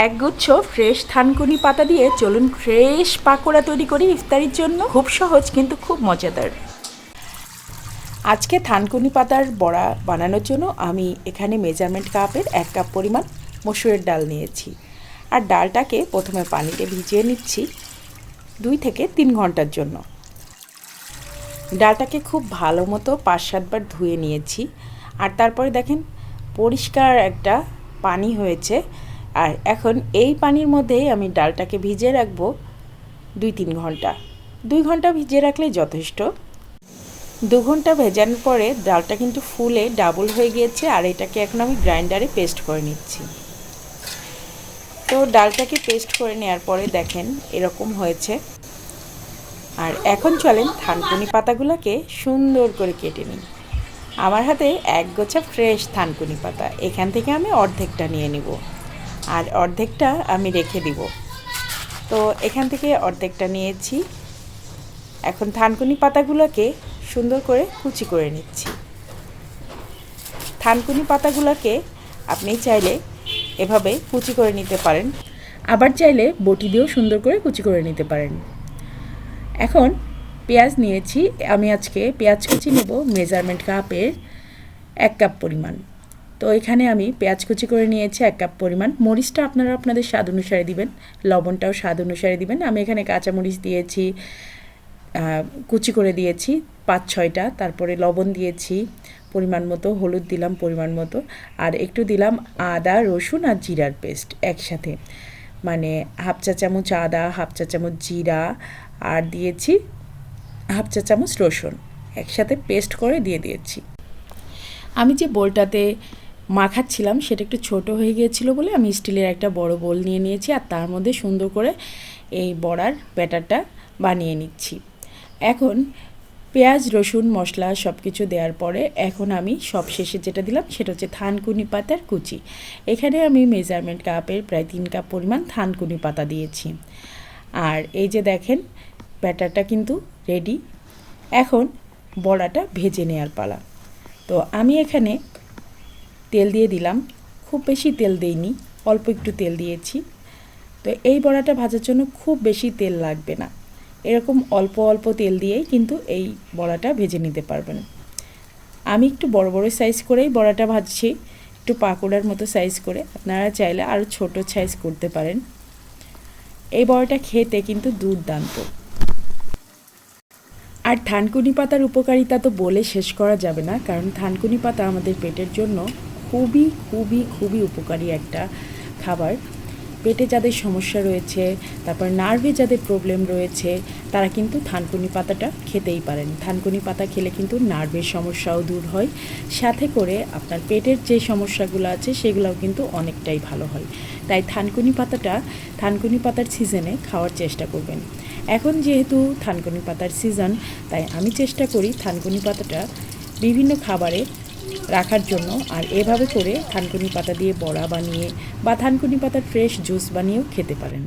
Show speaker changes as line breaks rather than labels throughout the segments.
একগুচ্ছ ফ্রেশ থানকুনি পাতা দিয়ে চলুন ফ্রেশ পাকোড়া তৈরি করি ইফতারির জন্য। খুব সহজ কিন্তু খুব মজাদার। আজকে থানকুনি পাতার বড়া বানানোর জন্য আমি এখানে মেজারমেন্ট কাপের 1 কাপ পরিমাণ মসুরের ডাল নিয়েছি। আর ডালটাকে প্রথমে পানিতে ভিজিয়ে নিচ্ছি 2 থেকে 3 ঘন্টার জন্য। ডালটাকে খুব ভালো মতো 5-7 বার ধুয়ে নিয়েছি। আর তারপরে দেখেন পরিষ্কার একটা পানি হয়েছে। আর এখন এই পানির মধ্যেই আমি ডালটাকে ভিজিয়ে রাখবো 2-3 ঘন্টা। 2 ঘন্টা ভিজিয়ে রাখলেই যথেষ্ট। 2 ঘন্টা ভেজানোর পরে ডালটা কিন্তু ফুলে ডাবল হয়ে গিয়েছে। আর এটাকে এখন আমি গ্রাইন্ডারে পেস্ট করে নিচ্ছি। তো ডালটাকে পেস্ট করে নেওয়ার পরে দেখেন এরকম হয়েছে। আর এখন চলেন থানকুনি পাতাগুলোকে সুন্দর করে কেটে নিই। আমার হাতে 1 গোছা ফ্রেশ থানকুনি পাতা, এখান থেকে আমি অর্ধেকটা নিয়ে নিব আর অর্ধেকটা আমি রেখে দিব। তো এখান থেকে অর্ধেকটা নিয়েছি। এখন থানকুনি পাতাগুলোকে সুন্দর করে কুচি করে নিচ্ছি। থানকুনি পাতাগুলোকে আপনি চাইলে এভাবে কুচি করে নিতে পারেন, আবার চাইলে বটি দিয়েও সুন্দর করে কুচি করে নিতে পারেন। এখন পেঁয়াজ নিয়েছি, আমি আজকে পেঁয়াজ কুচি নেব মেজারমেন্ট কাপের 1 কাপ পরিমাণ। তো এখানে আমি পেঁয়াজ কুচি করে নিয়েছি 1 কাপ পরিমাণ। মরিচটা আপনারা আপনাদের স্বাদ অনুসারে দিবেন, লবণটাও স্বাদ অনুসারে দিবেন। আমি এখানে কাঁচামরিচ দিয়েছি, কুচি করে দিয়েছি 5-6টা। তারপরে লবণ দিয়েছি পরিমাণ মতো, হলুদ দিলাম পরিমাণ মতো, আর একটু দিলাম আদা রসুন আর জিরার পেস্ট একসাথে, মানে 1/2 চা চামচ আদা, 1/2 চা চামচ জিরা, আর দিয়েছি 1/2 চা চামচ রসুন একসাথে পেস্ট করে দিয়ে দিয়েছি। আমি যে বোলটাতে মাখাচ্ছিলাম সেটা একটু ছোট হয়ে গিয়েছিল বলে আমি স্টিলের একটা বড় বোল নিয়ে নিয়েছি। আর তার মধ্যে সুন্দর করে এই বড়ার ব্যাটারটা বানিয়ে নিচ্ছি। এখন পেঁয়াজ রসুন মশলা সব কিছু দেওয়ার পরে এখন আমি সব শেষে যেটা দিলাম সেটা হচ্ছে থানকুনি পাতার কুচি। এখানে আমি মেজারমেন্ট কাপের প্রায় 3 কাপ পরিমাণ থানকুনি পাতা দিয়েছি। আর এই যে দেখেন ব্যাটারটা কিন্তু রেডি। এখন বড়াটা ভেজে নেওয়ার পালা। তো আমি এখানে তেল দিয়ে দিলাম, খুব বেশি তেল দেইনি, অল্প একটু তেল দিয়েছি। তো এই বড়াটা ভাজার জন্য খুব বেশি তেল লাগবে না, এরকম অল্প অল্প তেল দিয়েই কিন্তু এই বড়াটা ভেজে নিতে পারবেন। আমি একটু বড় বড় সাইজ করেই বড়াটা ভাজছি, একটু পাকোড়ার মতো সাইজ করে। আপনারা চাইলে আরও ছোট সাইজ করতে পারেন। এই বড়াটা খেতে কিন্তু দুর্দান্ত। আর থানকুনি পাতার উপকারিতা তো বলে শেষ করা যাবে না, কারণ থানকুনি পাতা আমাদের পেটের জন্য খুবই খুবই খুবই উপকারী একটা খাবার। পেটে যাদের সমস্যা রয়েছে, তারপর নার্ভে যাদের প্রবলেম রয়েছে, তারা কিন্তু থানকুনি পাতাটা খেতেই পারেন। থানকুনি পাতা খেলে কিন্তু নার্ভের সমস্যাও দূর হয়, সাথে করে আপনার পেটের যে সমস্যাগুলো আছে সেগুলোও কিন্তু অনেকটাই ভালো হয়। তাই থানকুনি পাতার সিজনে খাওয়ার চেষ্টা করবেন। এখন যেহেতু থানকুনি পাতার সিজন, তাই আমি চেষ্টা করি থানকুনি পাতাটা বিভিন্ন খাবারে রাখার জন্য। আর এভাবে করে থানকুনি পাতা দিয়ে বড়া বানিয়ে বা থানকুনি পাতার ফ্রেশ জুস বানিয়েও খেতে পারেন।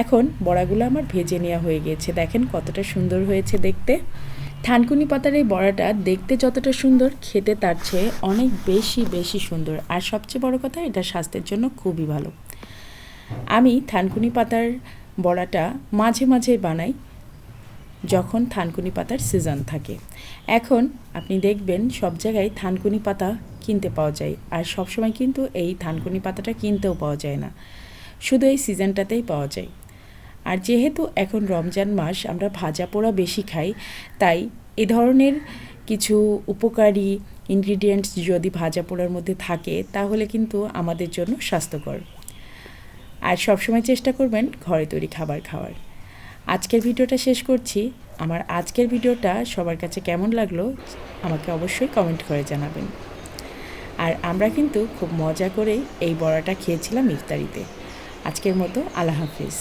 এখন বড়াগুলো আমার ভেজে নেওয়া হয়ে গেছে, দেখেন কতটা সুন্দর হয়েছে দেখতে। থানকুনি পাতার এই বড়াটা দেখতে যতটা সুন্দর, খেতে তার চেয়ে অনেক বেশি বেশি সুন্দর। আর সবচেয়ে বড় কথা, এটা স্বাস্থ্যের জন্য খুবই ভালো। আমি থানকুনি পাতার বড়াটা মাঝে মাঝে বানাই যখন থানকুনি পাতার সিজন থাকে। এখন আপনি দেখবেন সব জায়গায় থানকুনি পাতা কিনতে পাওয়া যায়, আর সবসময় কিন্তু এই থানকুনি পাতাটা কিনতেও পাওয়া যায় না, শুধু এই সিজনটাতেই পাওয়া যায়। আর যেহেতু এখন রমজান মাস, আমরা ভাজা পোড়া বেশি খাই, তাই এ ধরনের কিছু উপকারী ইনগ্রিডিয়েন্টস যদি ভাজা পোড়ার মধ্যে থাকে তাহলে কিন্তু আমাদের জন্য স্বাস্থ্যকর। আর সবসময় চেষ্টা করবেন ঘরে তৈরি খাবার খাওয়ার। আজকের ভিডিওটা শেষ করছি। আমার আজকের ভিডিওটা সবার কাছে কেমন লাগলো আমাকে অবশ্যই কমেন্ট করে জানাবেন। আর আমরা কিন্তু খুব মজা করেই এই বড়াটা খেয়েছিলাম ইফতারিতে। আজকের মতো আল্লাহ হাফিজ।